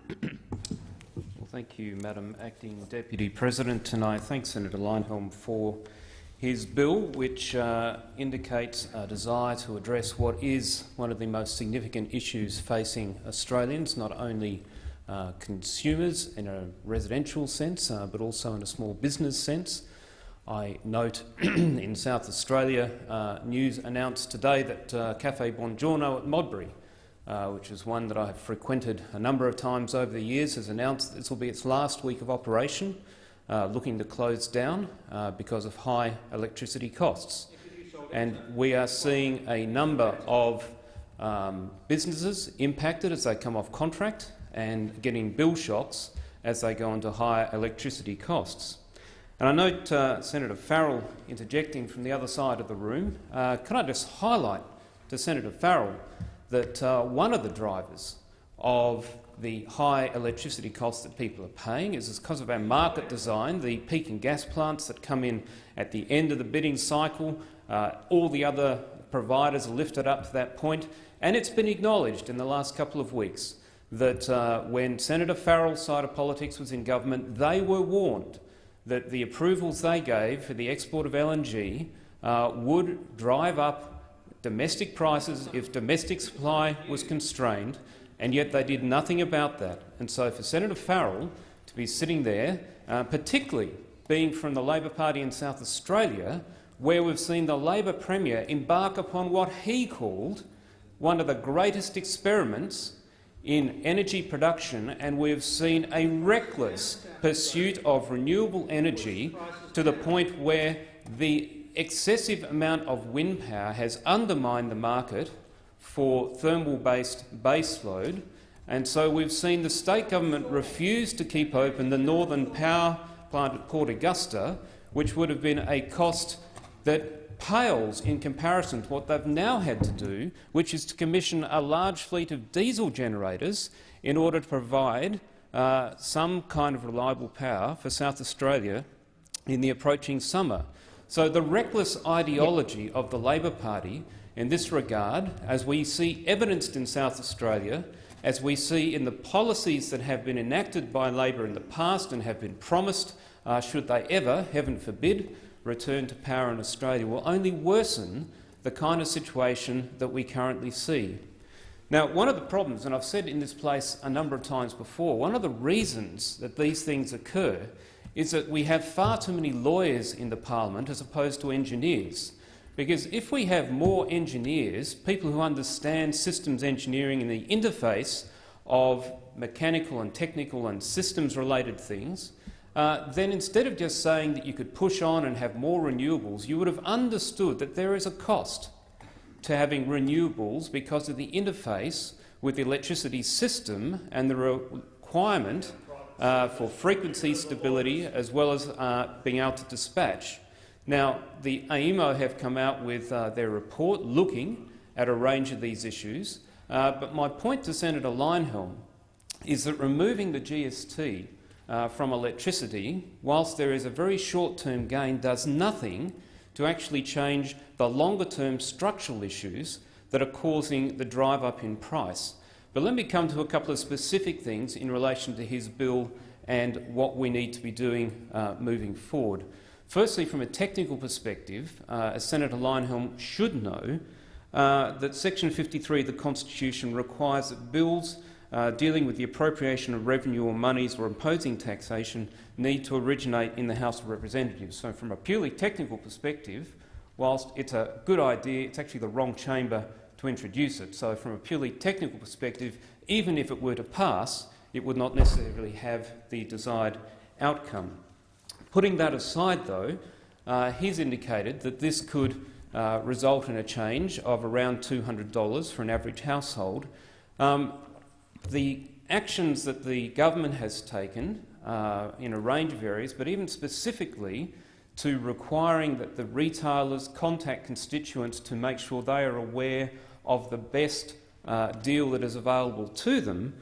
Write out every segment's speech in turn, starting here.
Well, thank you, Madam Acting Deputy President, and I thank Senator Leyonhjelm for his bill, which indicates a desire to address what is one of the most significant issues facing Australians, not only consumers in a residential sense, but also in a small business sense. I note in South Australia, news announced today that Cafe Buongiorno at Modbury, which is one that I have frequented a number of times over the years, has announced that this will be its last week of operation, looking to close down because of high electricity costs. And we are seeing a number of businesses impacted as they come off contract and getting bill shocks as they go into higher electricity costs. And I note Senator Farrell interjecting from the other side of the room. Can I just highlight to Senator Farrell that one of the drivers of the high electricity costs that people are paying is because of our market design, the peaking gas plants that come in at the end of the bidding cycle. All the other providers are lifted up to that point, and it's been acknowledged in the last couple of weeks that when Senator Farrell's side of politics was in government, they were warned that the approvals they gave for the export of LNG would drive up domestic prices if domestic supply was constrained, and yet they did nothing about that. And so for Senator Farrell to be sitting there, particularly being from the Labor Party in South Australia, where we've seen the Labor Premier embark upon what he called one of the greatest experiments in energy production, and we've seen a reckless pursuit of renewable energy to the point where the excessive amount of wind power has undermined the market for thermal-based baseload, and so we've seen the state government refuse to keep open the northern power plant at Port Augusta, which would have been a cost that pales in comparison to what they've now had to do, which is to commission a large fleet of diesel generators in order to provide some kind of reliable power for South Australia in the approaching summer. So the reckless ideology of the Labor Party in this regard, as we see evidenced in South Australia, as we see in the policies that have been enacted by Labor in the past and have been promised, should they ever, heaven forbid, return to power in Australia, will only worsen the kind of situation that we currently see. Now, one of the problems, and I've said in this place a number of times before, one of the reasons that these things occur is that we have far too many lawyers in the parliament as opposed to engineers. Because if we have more engineers, people who understand systems engineering and the interface of mechanical and technical and systems-related things, then instead of just saying that you could push on and have more renewables, you would have understood that there is a cost to having renewables because of the interface with the electricity system and the requirement for frequency stability as well as being able to dispatch. Now, the AEMO have come out with their report looking at a range of these issues, but my point to Senator Leyonhjelm is that removing the GST from electricity, whilst there is a very short-term gain, does nothing to actually change the longer-term structural issues that are causing the drive-up in price. But let me come to a couple of specific things in relation to his bill and what we need to be doing moving forward. Firstly, from a technical perspective, as Senator Leyonhjelm should know, that Section 53 of the Constitution requires that bills dealing with the appropriation of revenue or monies or imposing taxation need to originate in the House of Representatives. So from a purely technical perspective, whilst it's a good idea, it's actually the wrong chamber to introduce it. So from a purely technical perspective, even if it were to pass, it would not necessarily have the desired outcome. Putting that aside, though, he's indicated that this could result in a change of around $200 for an average household. The actions that the government has taken in a range of areas, but even specifically to requiring that the retailers contact constituents to make sure they are aware of the best deal that is available to them,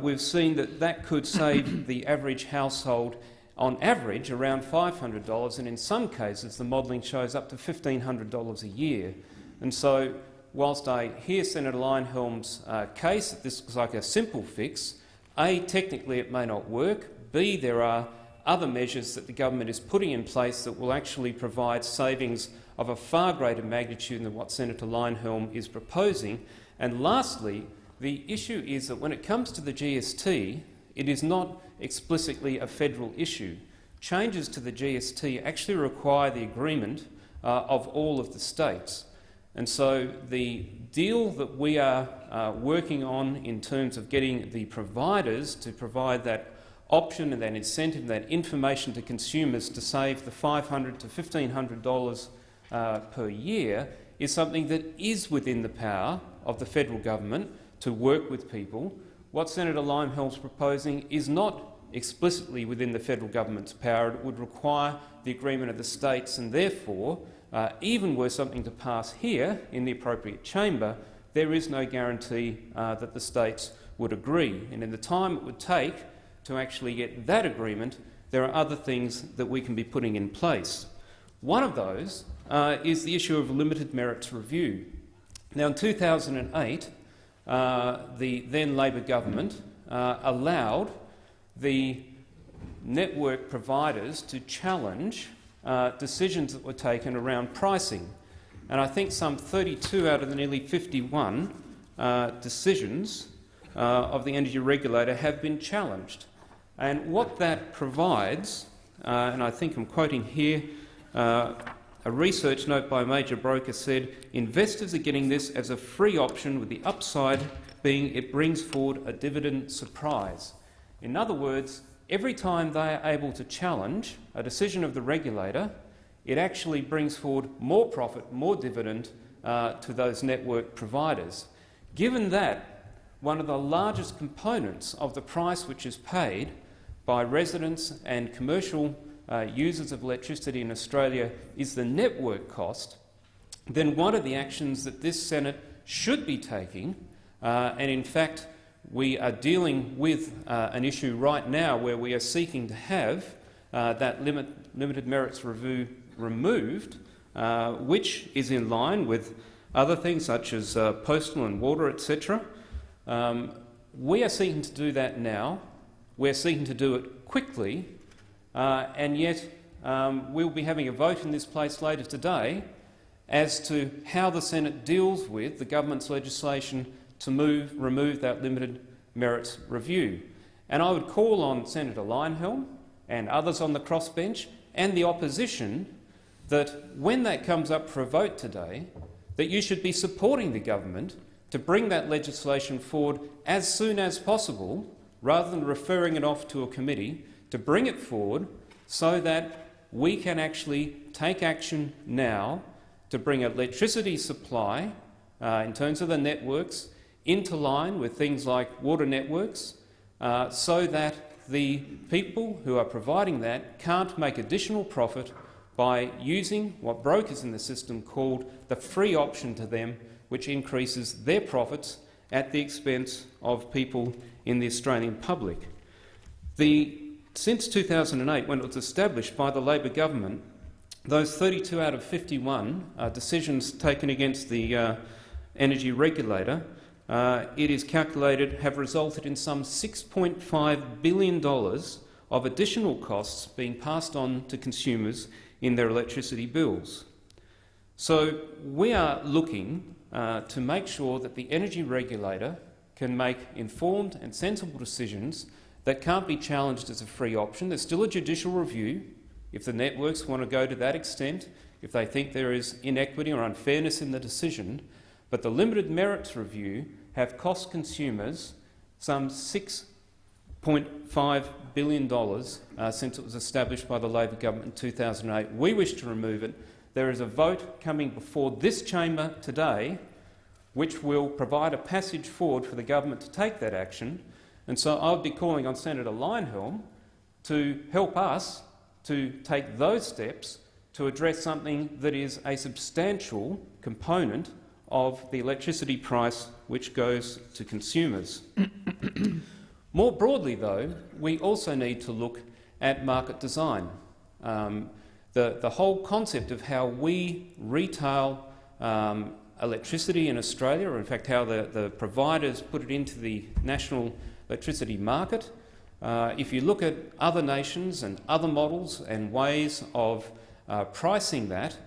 we've seen that that could save the average household on average around $500, and in some cases the modelling shows up to $1,500 a year. And so, whilst I hear Senator Leyonhjelm's case that this looks like a simple fix, A, technically it may not work. B, there are other measures that the government is putting in place that will actually provide savings of a far greater magnitude than what Senator Leyonhjelm is proposing. And lastly, the issue is that when it comes to the GST, it is not explicitly a federal issue. Changes to the GST actually require the agreement of all of the states. And so the deal that we are working on in terms of getting the providers to provide that option and that incentive, that information to consumers to save the $500 to $1,500 per year is something that is within the power of the federal government to work with people. What Senator Leyonhjelm is proposing is not explicitly within the federal government's power. It would require the agreement of the states, and therefore, even were something to pass here in the appropriate chamber, there is no guarantee that the states would agree. And in the time it would take to actually get that agreement, there are other things that we can be putting in place. One of those is the issue of limited merits review. Now, in 2008, the then Labor government allowed the network providers to challenge decisions that were taken around pricing. And I think some 32 out of the nearly 51 decisions of the energy regulator have been challenged. And what that provides, and I think I'm quoting here, a research note by a major broker said, investors are getting this as a free option with the upside being it brings forward a dividend surprise. In other words, every time they are able to challenge a decision of the regulator, it actually brings forward more profit, more dividend to those network providers. Given that one of the largest components of the price which is paid by residents and commercial users of electricity in Australia is the network cost, then one of the actions that this Senate should be taking, and in fact we are dealing with an issue right now where we are seeking to have that limited merits review removed, which is in line with other things such as postal and water, etc. We are seeking to do that now. We're seeking to do it quickly, and yet we'll be having a vote in this place later today as to how the Senate deals with the government's legislation to remove that limited merits review. And I would call on Senator Leyonhjelm and others on the crossbench and the opposition that when that comes up for a vote today, that you should be supporting the government to bring that legislation forward as soon as possible, rather than referring it off to a committee, to bring it forward so that we can actually take action now to bring electricity supply, in terms of the networks, into line with things like water networks, so that the people who are providing that can't make additional profit by using what brokers in the system called the free option to them, which increases their profits at the expense of people in the Australian public. Since 2008, when it was established by the Labor government, those 32 out of 51 decisions taken against the energy regulator, it is calculated, have resulted in some $6.5 billion of additional costs being passed on to consumers in their electricity bills. So we are looking to make sure that the energy regulator can make informed and sensible decisions that can't be challenged as a free option. There's still a judicial review if the networks want to go to that extent, if they think there is inequity or unfairness in the decision. But the limited merits review have cost consumers some $6.5 billion since it was established by the Labor government in 2008. We wish to remove it. There is a vote coming before this chamber today which will provide a passage forward for the government to take that action. And so I would be calling on Senator Leyonhjelm to help us to take those steps to address something that is a substantial component of the electricity price which goes to consumers. More broadly, though, we also need to look at market design. The whole concept of how we retail electricity in Australia, or in fact how the providers put it into the electricity market. If you look at other nations and other models and ways of pricing that,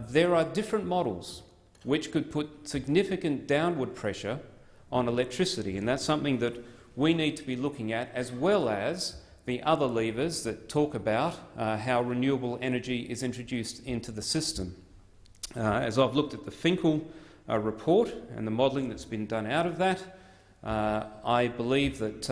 there are different models which could put significant downward pressure on electricity, and that's something that we need to be looking at, as well as the other levers that talk about how renewable energy is introduced into the system. As I've looked at the Finkel report and the modelling that's been done out of that, I believe that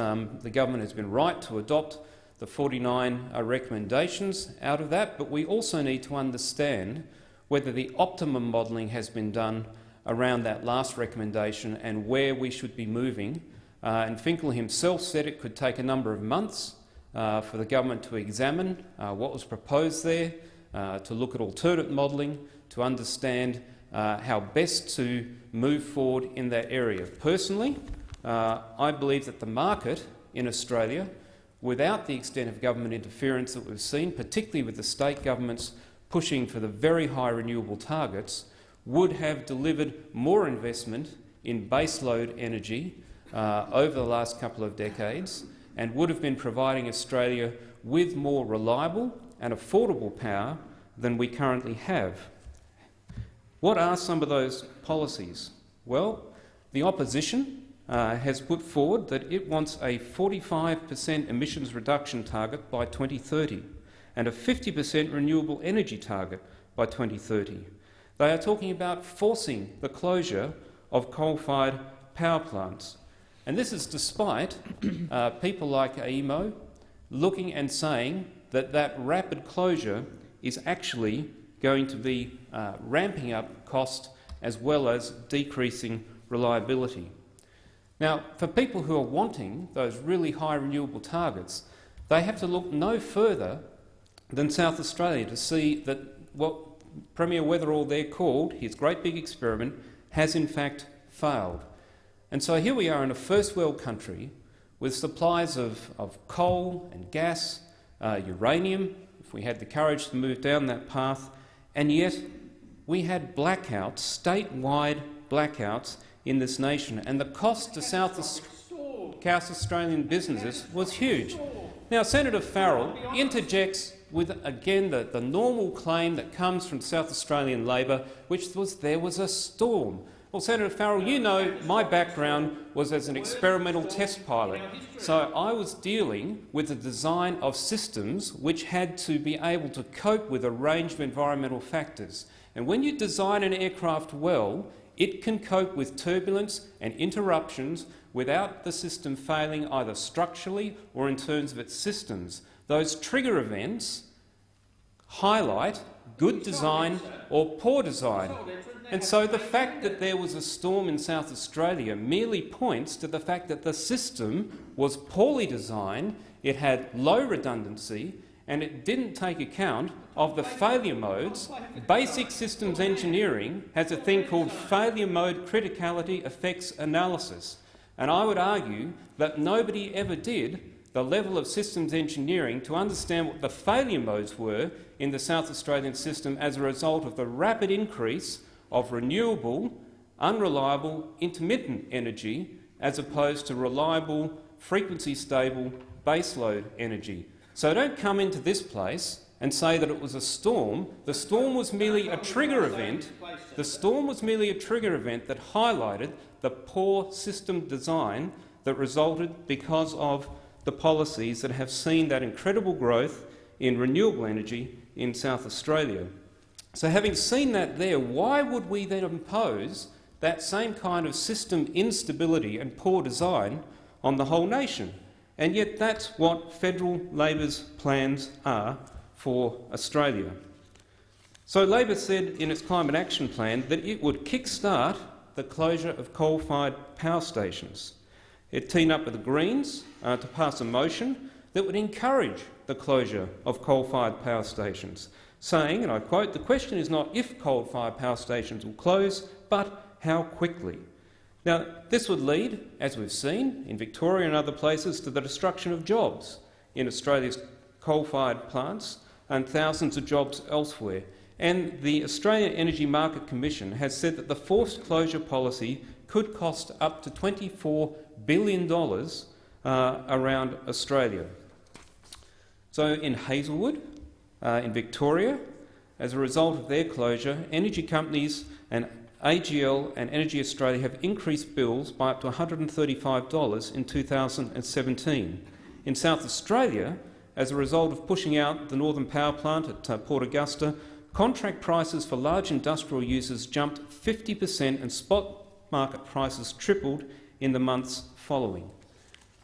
the government has been right to adopt the 49 recommendations out of that, but we also need to understand whether the optimum modelling has been done around that last recommendation and where we should be moving. And Finkel himself said it could take a number of months for the government to examine what was proposed there, to look at alternate modelling, to understand how best to move forward in that area. Personally, I believe that the market in Australia, without the extent of government interference that we've seen, particularly with the state governments pushing for the very high renewable targets, would have delivered more investment in baseload energy over the last couple of decades, and would have been providing Australia with more reliable and affordable power than we currently have. What are some of those policies? Well, the opposition has put forward that it wants a 45% emissions reduction target by 2030 and a 50% renewable energy target by 2030. They are talking about forcing the closure of coal-fired power plants. And this is despite people like AEMO looking and saying that that rapid closure is actually going to be ramping up cost as well as decreasing reliability. Now, for people who are wanting those really high renewable targets, they have to look no further than South Australia to see that what Premier Weatherall there called his great big experiment has in fact failed. And so here we are in a first world country with supplies of coal and gas, uranium, if we had the courage to move down that path, and yet we had blackouts, statewide blackouts in this nation, and the cost to South Australian businesses was huge. Now, Senator Farrell interjects with, again, the normal claim that comes from South Australian Labor, which was there was a storm. Well, Senator Farrell, you know my background was as an experimental test pilot, so I was dealing with the design of systems which had to be able to cope with a range of environmental factors. And when you design an aircraft well, it can cope with turbulence and interruptions without the system failing either structurally or in terms of its systems. Those trigger events highlight good design or poor design. And so the fact that there was a storm in South Australia merely points to the fact that the system was poorly designed, it had low redundancy, and it didn't take account of the failure modes. Basic systems engineering has a thing called failure mode criticality effects analysis. And I would argue that nobody ever did the level of systems engineering to understand what the failure modes were in the South Australian system as a result of the rapid increase of renewable, unreliable, intermittent energy as opposed to reliable, frequency-stable, baseload energy. So don't come into this place and say that it was a storm. The storm was merely a trigger event. The storm was merely a trigger event that highlighted the poor system design that resulted because of the policies that have seen that incredible growth in renewable energy in South Australia. So having seen that there, why would we then impose that same kind of system instability and poor design on the whole nation? And yet that's what federal Labor's plans are for Australia. So Labor said in its Climate Action Plan that it would kickstart the closure of coal-fired power stations. It teamed up with the Greens to pass a motion that would encourage the closure of coal-fired power stations, saying, and I quote, "The question is not if coal-fired power stations will close, but how quickly." Now, this would lead, as we've seen in Victoria and other places, to the destruction of jobs in Australia's coal-fired plants and thousands of jobs elsewhere. And the Australian Energy Market Commission has said that the forced closure policy could cost up to $24 billion around Australia. So in Hazelwood, in Victoria, as a result of their closure, energy companies and AGL and Energy Australia have increased bills by up to $135 in 2017. In South Australia, as a result of pushing out the Northern Power Plant at Port Augusta, contract prices for large industrial users jumped 50% and spot market prices tripled in the months following.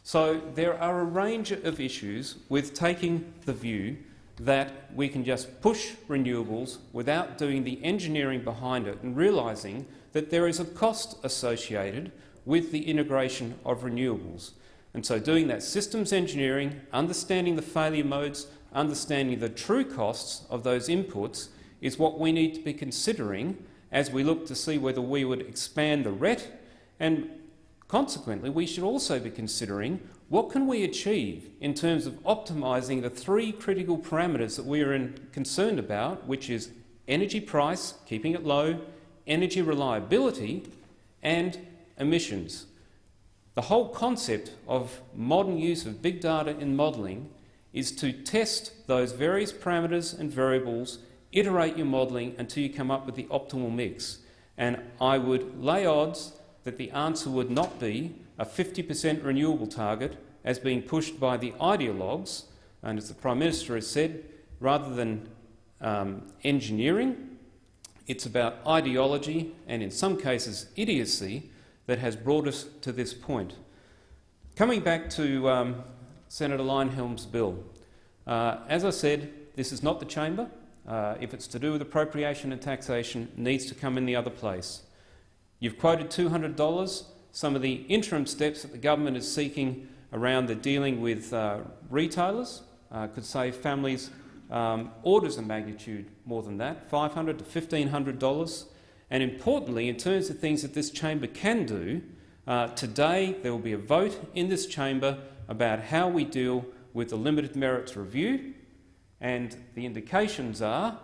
So there are a range of issues with taking the view that we can just push renewables without doing the engineering behind it and realising that there is a cost associated with the integration of renewables. And so doing that systems engineering, understanding the failure modes, understanding the true costs of those inputs is what we need to be considering as we look to see whether we would expand the RET, and consequently we should also be considering what can we achieve in terms of optimising the three critical parameters that we are concerned about, which is energy price, keeping it low, energy reliability and emissions. The whole concept of modern use of big data in modelling is to test those various parameters and variables, iterate your modelling until you come up with the optimal mix. And I would lay odds that the answer would not be a 50% renewable target as being pushed by the ideologues, and as the Prime Minister has said, rather than engineering, it's about ideology and in some cases idiocy that has brought us to this point. Coming back to Senator Leyonhjelm's bill, as I said, this is not the chamber. If it's to do with appropriation and taxation, it needs to come in the other place. You've quoted $200. Some of the interim steps that the government is seeking around the dealing with retailers could save families orders of magnitude more than that, $500 to $1,500. And importantly, in terms of things that this chamber can do, today there will be a vote in this chamber about how we deal with the limited merits review, and the indications are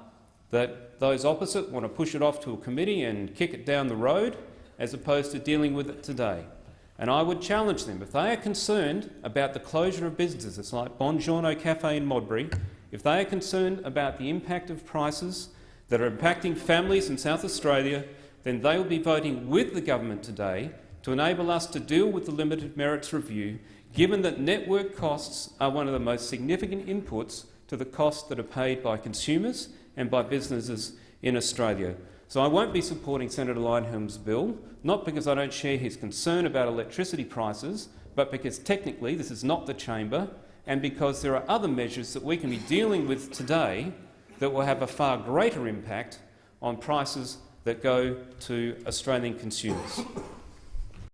that those opposite want to push it off to a committee and kick it down the road as opposed to dealing with it today. And I would challenge them, if they are concerned about the closure of businesses, it's like Bongiorno Cafe in Modbury, if they are concerned about the impact of prices that are impacting families in South Australia, then they will be voting with the government today to enable us to deal with the limited merits review, given that network costs are one of the most significant inputs to the costs that are paid by consumers and by businesses in Australia. So I won't be supporting Senator Leyonhjelm's bill, not because I don't share his concern about electricity prices, but because technically this is not the chamber, and because there are other measures that we can be dealing with today that will have a far greater impact on prices that go to Australian consumers.